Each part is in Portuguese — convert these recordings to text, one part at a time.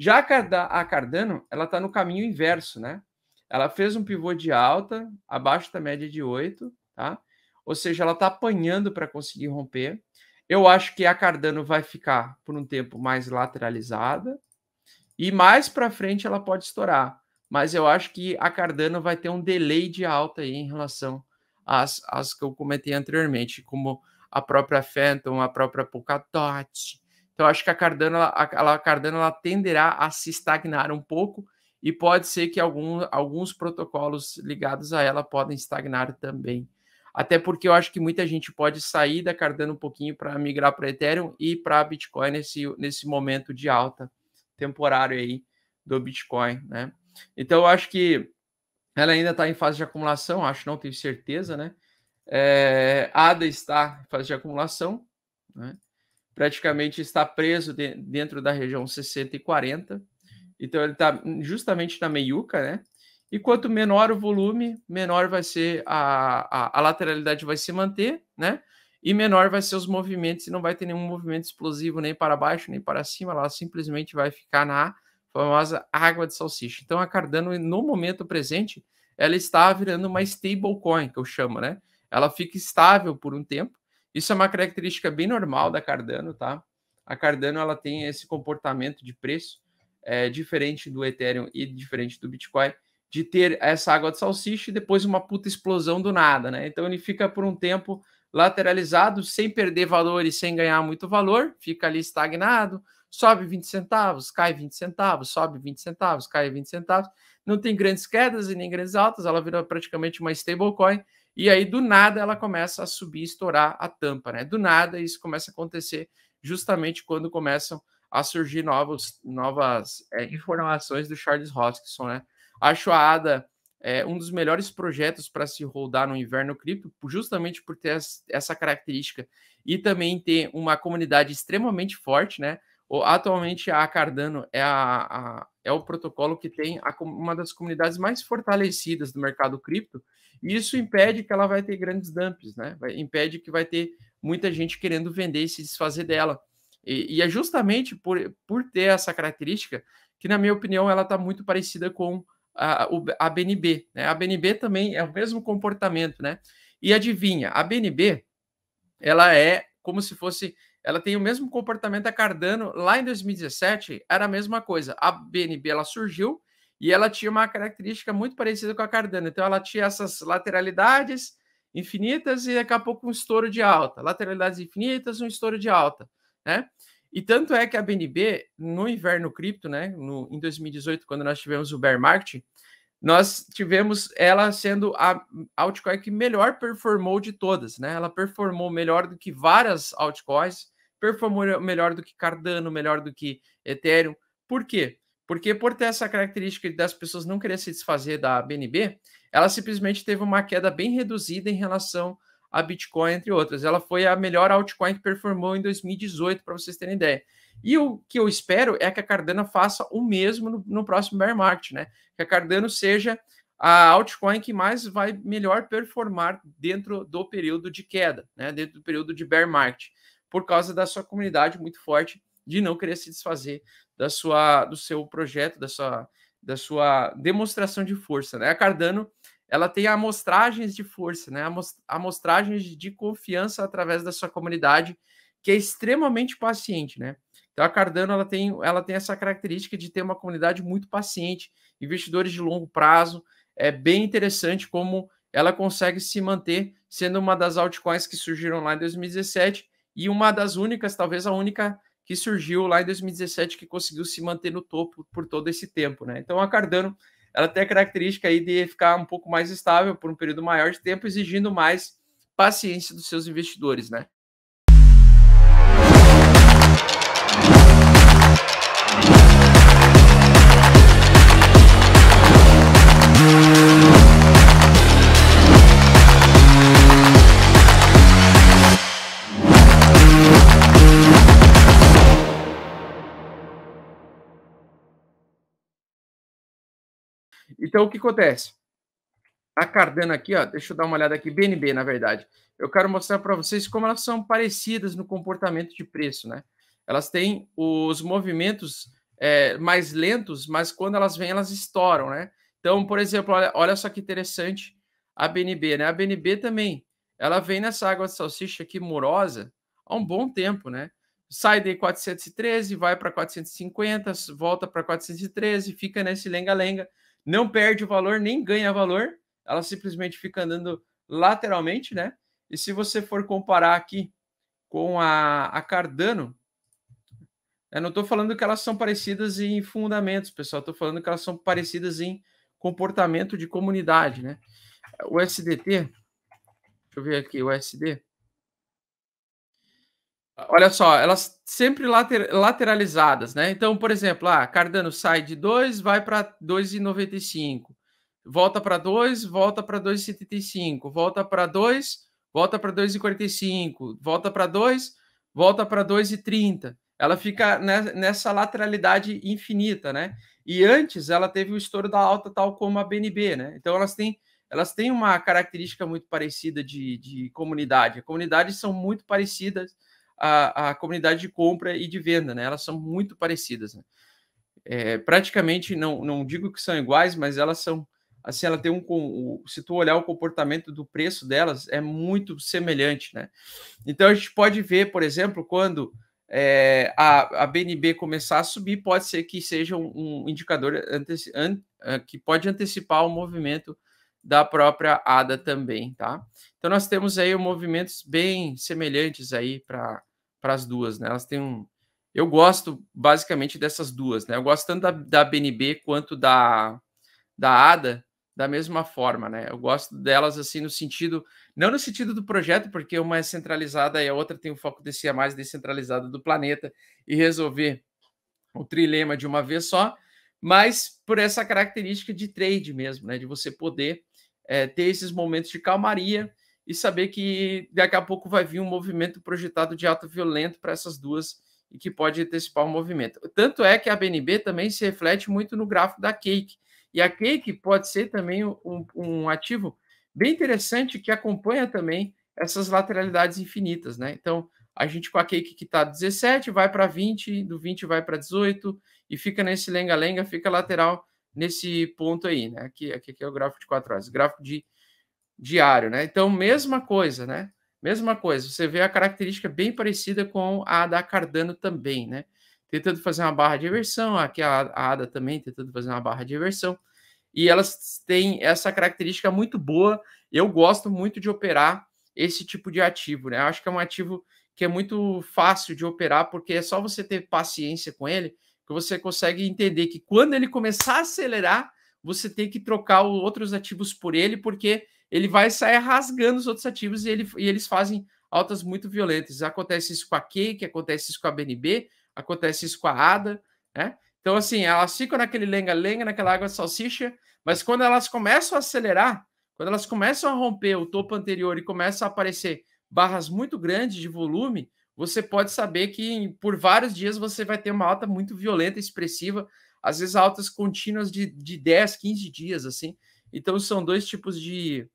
Já a Cardano, ela está no caminho inverso, né? Ela fez um pivô de alta, abaixo da média de 8, tá? Ou seja, ela está apanhando para conseguir romper. Eu acho que a Cardano vai ficar por um tempo mais lateralizada e mais para frente ela pode estourar. Mas eu acho que a Cardano vai ter um delay de alta aí em relação às que eu comentei anteriormente, como a própria Phantom, a própria Polkadot. Então, acho que a Cardano ela tenderá a se estagnar um pouco e pode ser que alguns protocolos ligados a ela podem estagnar também. Até porque eu acho que muita gente pode sair da Cardano um pouquinho para migrar para Ethereum e para Bitcoin nesse momento de alta temporário aí do Bitcoin, né? Então, eu acho que ela ainda está em fase de acumulação, acho, não tenho certeza, né? ADA está em fase de acumulação, né? Praticamente está preso dentro da região 60 e 40, então ele está justamente na meiuca, né? E quanto menor o volume, menor vai ser a lateralidade vai se manter, né? E menor vai ser os movimentos, e não vai ter nenhum movimento explosivo nem para baixo, nem para cima, ela simplesmente vai ficar na famosa água de salsicha. Então a Cardano, no momento presente, ela está virando uma stablecoin, que eu chamo, né? Ela fica estável por um tempo. Isso é uma característica bem normal da Cardano, tá? A Cardano, ela tem esse comportamento de preço diferente do Ethereum e diferente do Bitcoin, de ter essa água de salsicha e depois uma puta explosão do nada, né? Então ele fica por um tempo lateralizado, sem perder valor e sem ganhar muito valor, fica ali estagnado, sobe 20 centavos, cai 20 centavos, sobe 20 centavos, cai 20 centavos, não tem grandes quedas e nem grandes altas, ela vira praticamente uma stablecoin, e aí do nada ela começa a subir, estourar a tampa, né? Do nada isso começa a acontecer justamente quando começam a surgir novas informações do Charles Hoskinson, né? Acho a ADA um dos melhores projetos para se rodar no inverno cripto, justamente por ter essa característica e também ter uma comunidade extremamente forte, né? Atualmente a Cardano é o protocolo que tem uma das comunidades mais fortalecidas do mercado cripto, e isso impede que ela vai ter grandes dumps, né? Impede que vai ter muita gente querendo vender e se desfazer dela. E é justamente por ter essa característica que, na minha opinião, ela está muito parecida com a BNB, né? A BNB também é o mesmo comportamento, né? E adivinha, a BNB, ela é como se fosse, ela tem o mesmo comportamento da Cardano. Lá em 2017 era a mesma coisa. A BNB ela surgiu e ela tinha uma característica muito parecida com a Cardano. Então ela tinha essas lateralidades infinitas e daqui a pouco um estouro de alta, lateralidades infinitas, um estouro de alta, né? E tanto é que a BNB, no inverno cripto, né, em 2018, quando nós tivemos o bear market, nós tivemos ela sendo a altcoin que melhor performou de todas, né? Ela performou melhor do que várias altcoins, performou melhor do que Cardano, melhor do que Ethereum. Por quê? Porque por ter essa característica das pessoas não querer se desfazer da BNB, ela simplesmente teve uma queda bem reduzida em relação a Bitcoin, entre outras. Ela foi a melhor altcoin que performou em 2018, para vocês terem ideia. E o que eu espero é que a Cardano faça o mesmo no próximo bear market, né? Que a Cardano seja a altcoin que mais vai melhor performar dentro do período de queda, né? Dentro do período de bear market, por causa da sua comunidade muito forte de não querer se desfazer do seu projeto, da sua demonstração de força, né? A Cardano, ela tem amostragens de força, né? Amostragens de confiança através da sua comunidade, que é extremamente paciente, né? Então a Cardano ela tem essa característica de ter uma comunidade muito paciente, investidores de longo prazo. É bem interessante como ela consegue se manter sendo uma das altcoins que surgiram lá em 2017 e uma das únicas, talvez a única que surgiu lá em 2017 que conseguiu se manter no topo por todo esse tempo, né? Então a Cardano, ela tem a característica aí de ficar um pouco mais estável por um período maior de tempo, exigindo mais paciência dos seus investidores, né? Então, o que acontece? A Cardano aqui, ó, deixa eu dar uma olhada aqui, BNB, na verdade. Eu quero mostrar para vocês como elas são parecidas no comportamento de preço, né? Elas têm os movimentos mais lentos, mas quando elas vêm, elas estouram, né? Então, por exemplo, olha só que interessante a BNB, né? A BNB também, ela vem nessa água de salsicha aqui morosa há um bom tempo, né? Sai de 413, vai para 450, volta para 413, fica nesse lenga-lenga, não perde o valor, nem ganha valor, ela simplesmente fica andando lateralmente, né? E se você for comparar aqui com a Cardano, eu não estou falando que elas são parecidas em fundamentos, pessoal, estou falando que elas são parecidas em comportamento de comunidade, né? O SDT, deixa eu ver aqui, o SD. Olha só, elas sempre lateralizadas, né? Então, por exemplo, Cardano sai de 2, vai para 2,95, volta para 2, volta para 2,75, volta para 2, volta para 2,45, volta para 2, volta para 2,30. Ela fica nessa lateralidade infinita, né? E antes ela teve o estouro da alta, tal como a BNB, né? Então elas têm uma característica muito parecida de comunidade. As comunidades são muito parecidas a comunidade de compra e de venda, né? Elas são muito parecidas, né? Praticamente, não digo que são iguais, mas elas são, assim, ela tem se tu olhar o comportamento do preço delas, é muito semelhante, né? Então, a gente pode ver, por exemplo, quando a BNB começar a subir, pode ser que seja um indicador que pode antecipar o movimento da própria ADA também, tá? Então, nós temos aí movimentos bem semelhantes aí para as duas, né? Elas têm eu gosto basicamente dessas duas, né? Eu gosto tanto da BNB quanto da ADA da mesma forma, né? Eu gosto delas assim no sentido, não no sentido do projeto, porque uma é centralizada e a outra tem o foco de ser a mais descentralizada do planeta e resolver o trilema de uma vez só, mas por essa característica de trade mesmo, né? De você poder ter esses momentos de calmaria e saber que daqui a pouco vai vir um movimento projetado de alta violento para essas duas e que pode antecipar o movimento. Tanto é que a BNB também se reflete muito no gráfico da Cake. E a Cake pode ser também um ativo bem interessante que acompanha também essas lateralidades infinitas, né? Então, a gente com a Cake que está 17, vai para 20, do 20 vai para 18 e fica nesse lenga-lenga, fica lateral nesse ponto aí, né? Aqui é o gráfico de 4 horas, gráfico de diário, né? Então, mesma coisa, né? Mesma coisa, você vê a característica bem parecida com a da Cardano também, né? Tentando fazer uma barra de reversão, aqui a ADA também tentando fazer uma barra de reversão, e elas têm essa característica muito boa. Eu gosto muito de operar esse tipo de ativo, né? Eu acho que é um ativo que é muito fácil de operar, porque é só você ter paciência com ele, que você consegue entender que quando ele começar a acelerar, você tem que trocar outros ativos por ele, porque ele vai sair rasgando os outros ativos e eles fazem altas muito violentas. Acontece isso com a Cake, acontece isso com a BNB, acontece isso com a ADA, né? Então, assim, elas ficam naquele lenga-lenga, naquela água de salsicha, mas quando elas começam a acelerar, quando elas começam a romper o topo anterior e começam a aparecer barras muito grandes de volume, você pode saber que por vários dias você vai ter uma alta muito violenta, expressiva, às vezes altas contínuas de 10, 15 dias, assim. Então, são dois tipos de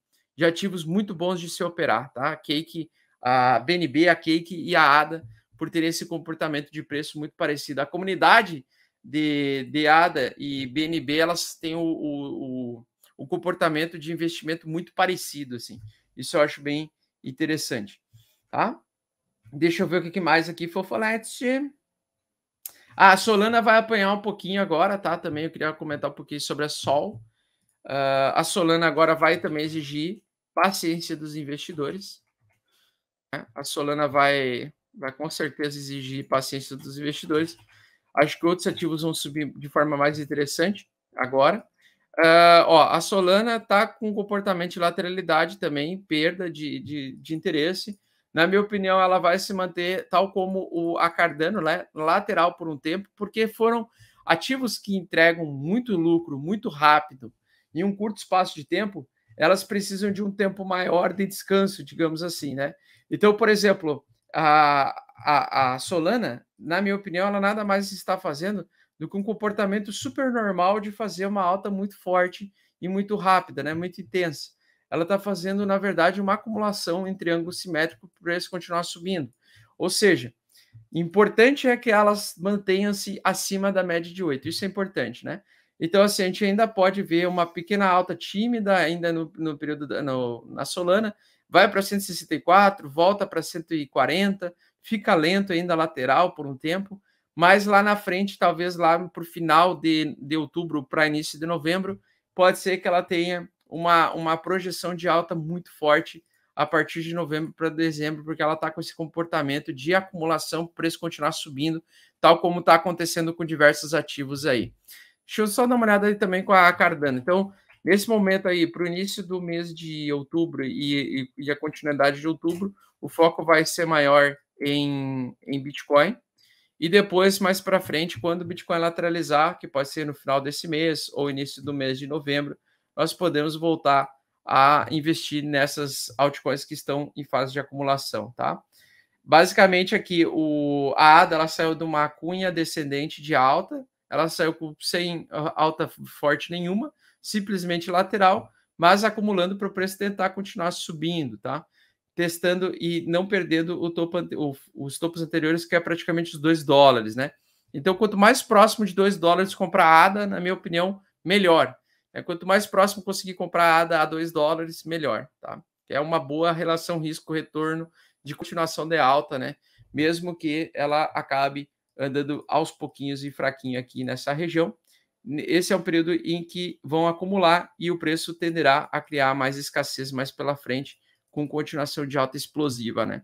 ativos muito bons de se operar, tá? A Cake, a BNB, a Cake e a ADA, por ter esse comportamento de preço muito parecido. A comunidade de ADA e BNB, elas têm o comportamento de investimento muito parecido, assim. Isso eu acho bem interessante, tá? Deixa eu ver o que mais aqui, Fofolete. A Solana vai apanhar um pouquinho agora, tá? Também eu queria comentar um pouquinho sobre a Sol. A Solana agora vai também exigir paciência dos investidores, né? A Solana vai com certeza exigir paciência dos investidores. Acho que outros ativos vão subir de forma mais interessante agora. A Solana está com comportamento de lateralidade também, perda de interesse. Na minha opinião, ela vai se manter tal como a Cardano, né, lateral por um tempo, porque foram ativos que entregam muito lucro, muito rápido, em um curto espaço de tempo. Elas precisam de um tempo maior de descanso, digamos assim, né? Então, por exemplo, a Solana, na minha opinião, ela nada mais está fazendo do que um comportamento super normal de fazer uma alta muito forte e muito rápida, né? Muito intensa. Ela está fazendo, na verdade, uma acumulação em triângulo simétrico para o preço continuar subindo. Ou seja, Importante é que elas mantenham-se acima da média de 8, isso é importante, né? Então, assim, a gente ainda pode ver uma pequena alta tímida ainda no período na Solana, vai para 164, volta para 140, fica lento ainda lateral por um tempo, mas lá na frente, talvez lá para o final de outubro para início de novembro, pode ser que ela tenha uma projeção de alta muito forte a partir de novembro para dezembro, porque ela está com esse comportamento de acumulação, o preço continuar subindo, tal como está acontecendo com diversos ativos aí. Deixa eu só dar uma olhada aí também com a Cardano. Então, nesse momento aí, para o início do mês de outubro e a continuidade de outubro, o foco vai ser maior em Bitcoin. E depois, mais para frente, quando o Bitcoin lateralizar, que pode ser no final desse mês ou início do mês de novembro, nós podemos voltar a investir nessas altcoins que estão em fase de acumulação, tá? Basicamente aqui, a ADA ela saiu de uma cunha descendente de alta, ela saiu sem alta forte nenhuma, simplesmente lateral, mas acumulando para o preço tentar continuar subindo, tá? Testando e não perdendo os topos anteriores, que é praticamente os $2, né? Então, quanto mais próximo de $2 comprar a ADA, na minha opinião, melhor. Quanto mais próximo conseguir comprar a ADA a $2, melhor, tá? É uma boa relação risco-retorno de continuação de alta, né? Mesmo que ela acabe andando aos pouquinhos e fraquinho aqui nessa região. Esse é um período em que vão acumular e o preço tenderá a criar mais escassez mais pela frente, com continuação de alta explosiva, né?